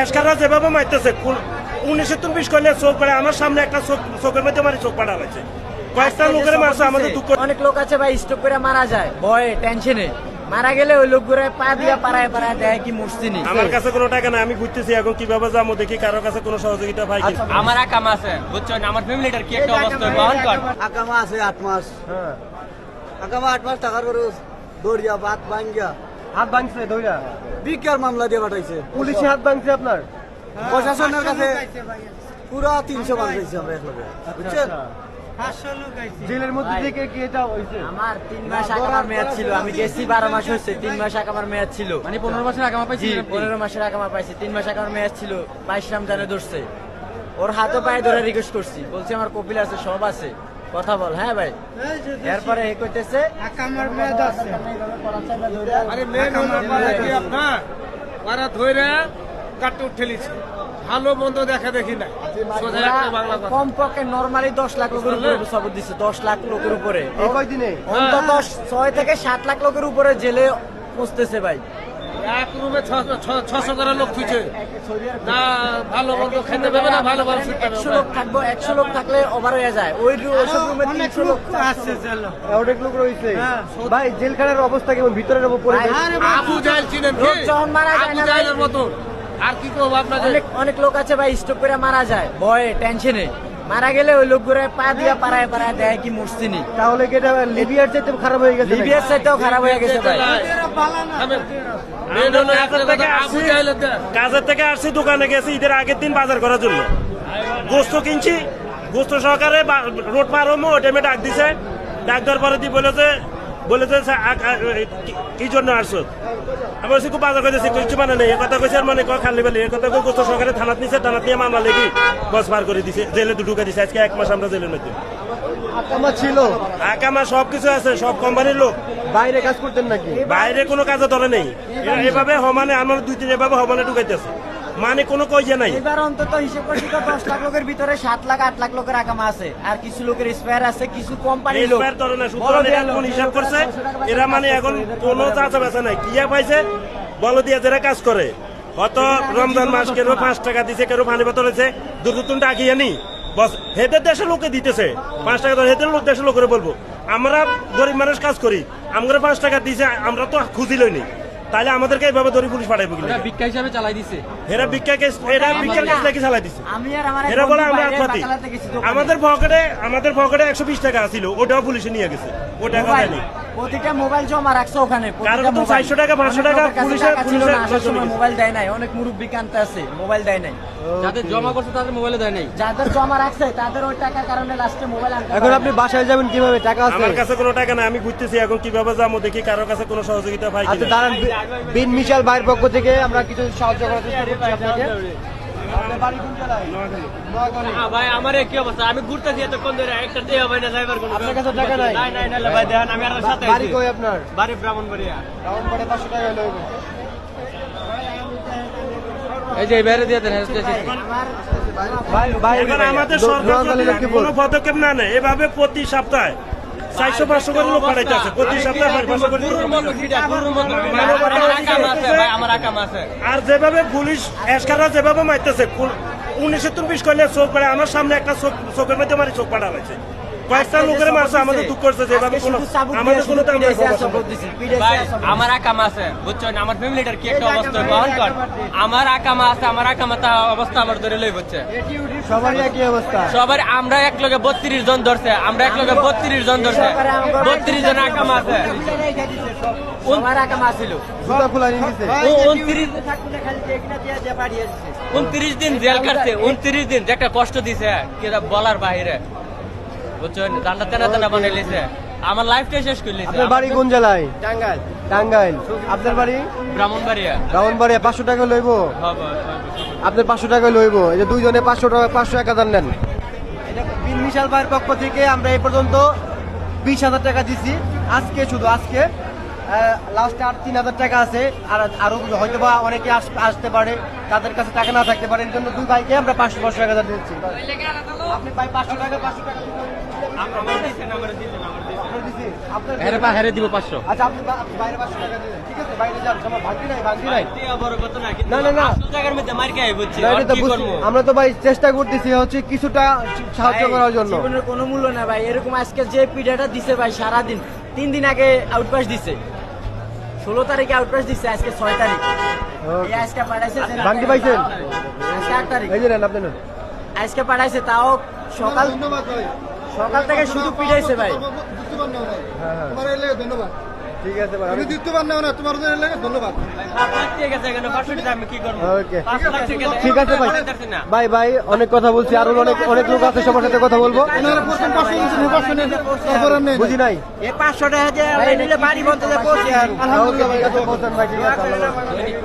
এসকাররা যেভাবে মারতেছে 19-20 করলে চোখ পড়ে আমার সামনে একটা চোখের মধ্যে মারি চোখ পাড়া হয়েছে কয়েকটা লোকের মারছে আমাদের দুঃখ। অনেক লোক আছে ভাই স্ট্রোক করে মারা যায় ভয়ে টেনশনে মারা গেলে ওই লোকগুলো পা দিয়া পাড়ায় পাড়ায় দেয় কি মরছিনি। আমার কাছে কোনো টাকা নাই, আমি বুঝতেছি এখন কিভাবে যাবো দেখি কারোর কাছে কোনো সহযোগিতা পাই কিনা। আমার আকাম আছে বুঝছো না, আমার ফ্যামিলিটার কি একটা অবস্থা বহন কর। আকামা আছে 8 মাস। আকামা 8 মাস টাকার পরে দৌড়িয়া বাত ভাঙ্গিয়া হাত ভাঙছে দইরা বিকার মামলা দিয়ে পাঠাইছে। পুলিশে হাত ভাঙছে আপনার? প্রশাসনের কাছে পুরো 300 ভাঙাইছে আমরা একলগে, বুঝছেন? জেলের মধ্যে থেকে কি এটা হইছে? আমার 3 মাস আকামার মেয়াদ ছিল, আমি গেছি 12 মাস হয়েছে, 3 মাস আকামার মেয়াদ ছিল। মানে 15 মাসের আকামা পাইছি। 15 মাসের আকামা পাইছি, 3 মাস আকামার মেয়াদ ছিল। 22 রমজানে ধরছে, ওর হাতে পায়ে ধরে রিকোয়েস্ট করছি, বলছি আমার কপিল আছে সব আছে, কথা বল। হ্যাঁ ভাই, এরপরে এ কইতেছে আকামার মেয়াদ আছে। আরে মেন কি আপনার ওরা ধইরা কাটতে উঠেলিছে, ভালো মন্দ দেখা দেখি নাই। সোজা একটা বাংলা কথা। কমপক্ষে নরমালি 10 লাখ লোকের উপরে সবর দিচ্ছে, 10 লাখ লোকের উপরে। এই কয়দিনে অন্তত 6 থেকে 7 লাখ লোকের উপরে জেলে পৌঁছতেছে ভাই। এক রুমে 600 করে লোক থুইছে না, ভালো মন্দ খেতে পাবে না, ভালো ভালো শুতে 100 লোক থাকবো, 100 লোক থাকলে ওভার হয়ে যায়। ওইসব রুমে 300 লোক আছে চলো। অনেক লোক রয়েছে ভাই। জেলখানার অবস্থা কেমন? ভিতরের পরিবেশ? আবু জাহেল চিনেন কি? লোক যখন মারা যায় আবু না ভাই, জাহেলের মতো আর কি করব আপনাদের? অনেক লোক আছে ভাই স্ট্রোক করে মারা যায় ভয়ে টেনশনে মারা গেলে ওই লোকগুলো পা দিয়া পাড়ায় পাড়ায় দেয় কি মরছিনি। তাহলে কি এটা লিবিয়ার চাইতে খারাপ হয়ে গেছে? লিবিয়ার চাইতেও খারাপ হয়ে গেছে ভাই। মেন হলো একটা কথা, আবু জাহেলের দেয়। কাজের থেকে আসছি, দোকানে গেছি ঈদের আগের দিন বাজার করার জন্য, গোস্ত কিনছি, গোস্ত সহকারে রোড পার হবো, ওই টাইমে ডাক দিছে। ডাক দেওয়ার পরে দিয়ে বলেছে কি জন্য আসছো? আমি বলছি খুব বাজার করতেছি, কিছু মানে নেই, এ কথা কইছে। আর মানে খালি বলি এ কথা কই, গোস্ত সহকারে থানাত নিছে, থানাত নিয়ে মামলা লেগে বস পার করে দিছে, জেলে ঢুকে দিছে। আজকে 1 মাস আমরা জেলের মধ্যে। আকামা ছিল, আকামা সবকিছু আছে, সব কোম্পানির লোক। বাইরে কাজ করতেন নাকি? বাইরে কোনো কাজে ধরে নেই, এভাবে সমানে আমার 2-3 এভাবে সমানে ঢুকাইতেছে, মানে কোনো কইজে নাই। এবার অন্তত হিসেব করছি তো 10 লাখ লোকের ভিতরে 7 লাখ 8 লাখ লোকের আকামা আছে, আর কিছু লোকের স্পেয়ার আছে, কিছু কোম্পানির লোক এসপার ধরে না। সুতরাং এরা কোন হিসাব করছে, এরা মানে এখন কোনো চাচা বেচা নাই, কিয়া পাইছে বলো দিয়া যারা কাজ করে। হয়তো রমজান মাস কেন 5 টাকা দিছে, কেন পানি বোতল হয়েছে, দুটো ডাকিয়ে নি বস, হেদের দেশের লোকে দিতেছে 5 টাকা, হেদের লোক দেশের লোকের বলবো। আমরা গরিব মানুষ কাজ করি, আমরা 5 টাকা দিছে, আমরা তো খুঁজি লইনি, তাহলে আমাদেরকে এইভাবে ধরে পুলিশ পাঠাইবো কিনা? ভিক্ষা হিসাবে চালাই দিছে। এরা ভিক্ষা কেস নাকি চালাই দিছে। আমি আর আমার এরা বলে আমরা বাইরে আত্মঘাতী। বাকালাতে গেছি দোকানে। আমাদের পকেটে 120 টাকা ছিল, ওটাও পুলিশে নিয়ে গেছে, ও টাকা মোবাইল, দেয়নি। প্রতিটা মোবাইল জমা রাখছে ওখানে, কারো প্রতিটা তো মোবাইল। 400 টাকা 500 টাকা অনেক লোকের কাছে পুলিশের টাকা ছিল না, আসার সময় পুলিশের মোবাইল দেয় নাই, অনেক মুরব্বি কানতে আছে, মোবাইল দেয় নাই। যাদের জমা করছে তাদের মোবাইলে দেয় নাই। যাদের জমা রাখছে তাদের ওই টাকার কারণে লাস্টে মোবাইল আনতে এখন পারে আপনি না। বাসায় যাবেন কিভাবে? টাকা আছে? আমার কাছে কোনো টাকা নাই, আমি বুঝতেছি এখন কিভাবে যাবো দেখি কারোর কাছে কোনো সহযোগিতা পাই আচ্ছা কিনা। দাঁড়ান, বিন মিশাল ভাইয়ের পক্ষ থেকে আমরা কিছু সাহায্য করার চেষ্টা করছি আপনাকে। আপনার বাড়ি কোন জেলায়? নোয়াখালী। ভাই আমার কি অবস্থা, আমি ঘুরতেছি এতক্ষণ ধরে, একটা তে হবে না ড্রাইভার কোন। আপনার কাছে টাকা নাই? নাই নাই নাই ভাই, দেখেন আমি আর সাথে বাড়ি কই আপনার? বাড়ি ব্রাহ্মণবাড়িয়া। রাউন্ড করে 500 টাকা লইব। এই যে বাইরে দিয়ে দেন। ভাই ভাই এখন আমাদের সরকার যদি কোনো পদক্ষেপ না নেয়, এভাবে প্রতি সপ্তাহে 400-500 করে লোক পাঠাইতে আছে, প্রতি সপ্তাহে 500 করে লোক। আমার আকাম আছে। আর যেভাবে পুলিশ এসকাররা যেভাবে মারতেছে 19-20 করলে চোখ পড়ে আমার সামনে একটা চোখের মধ্যে মারি চোখ পাড়া হয়েছে কয়েকটা লোকের মারছে, আমাদের দুঃখ করছে যেভাবে কোনো আমাদের কোনো দাম নাই। ভাই আমার আকাম আছে বুঝছো না, আমার ফ্যামিলিটার কি একটা অবস্থা বহন কর। আমার আকামা আছে, আমার আকামা তা অবস্থা আমার ধরে লই বুঝছে। সবারই একই অবস্থা। সবার আমরা এক লগে 32 জন ধরছে, আমরা এক লগে 32 জন ধরছে, 32 জন আকামা আছে। আমার আকামা ছিল জুতা খোলা নিয়ে দিছে। 29 দিন জেল কাটছে, 29 দিন যে একটা কষ্ট দিছে কেটা বলার বাইরে বুঝছো, জানটা তেনা তেনা বানাইছে, আমার লাইফটা শেষ করে লিছে। আপনার বাড়ি কোন জেলায়? টাঙ্গাইল। টাঙ্গাইল। আপনার বাড়ি? ব্রাহ্মণবাড়িয়া। রাউন্ডবাড়িয়া। 500 টাকা লইব? আপনার 500 টাকা লইব। এই যে দুইজনে 500 টাকা 500 1000 নেন। এটা বিন মিশাল ভাইয়ের পক্ষ থেকে আমরা এই পর্যন্ত 20,000 টাকা দিছি আজকে, শুধু আজকে। লাস্টে আর 3,000 টাকা আছে, আর আরো হয়তো বা অনেকে আসতে পারে, তাদের কাছে টাকা না থাকতে পারে, এর জন্য দুই ভাইকে আমরা 500 টাকা দিচ্ছি। আপনি ভাই 500 টাকা আপনার হেরে দিব 500 আচ্ছা আপনি বাইরে 500 টাকা দিলেন ঠিক আছে বাইরে যান সময় ভাঙতি নাই বড় কথা না না, না, না। 500 টাকার মধ্যে মার খাই বুঝছি না, আর এটা তো কি বুঝছি। করব আমরা তো ভাই চেষ্টা করতেছি হচ্ছে কিছুটা সাহায্য করার জন্য জীবনের কোনো মূল্য না ভাই, এরকম আজকে যে পিঠাটা দিছে ভাই সারাদিন 3 দিন আগে আউটপাস দিছে, 16 তারিখে আউটপাস দিছে, আজকে 6 তারিখ। এই আজকে পাঠাইছে ভাঙতি পাইছেন? আজকে 8 তারিখ, এই যে নেন আপনি নেন। আজকে পাঠাইছে তাও সকাল সকাল থেকে শুধু পিঠাইছে ভাই। ধন্যবাদ ঠিক আছে ভাই আমি দিতে পার না তোমার ধন্যবাদ ঠিক আছে এখানে 500 টাকা আমি কি করব ওকে 5 লাখ টাকা ঠিক আছে ভাই ভাই ভাই অনেক কথা বলছি আরো অনেক লোক আছে সবার সাথে কথা বলবো বুঝি নাই এই 500 টাকা দিয়ে নিলে বাড়ি বন্ধ করে পৌঁছে আর ওকে ভাই, পৌঁছান ভাই ঠিক আছে আল্লাহ হাফেজ।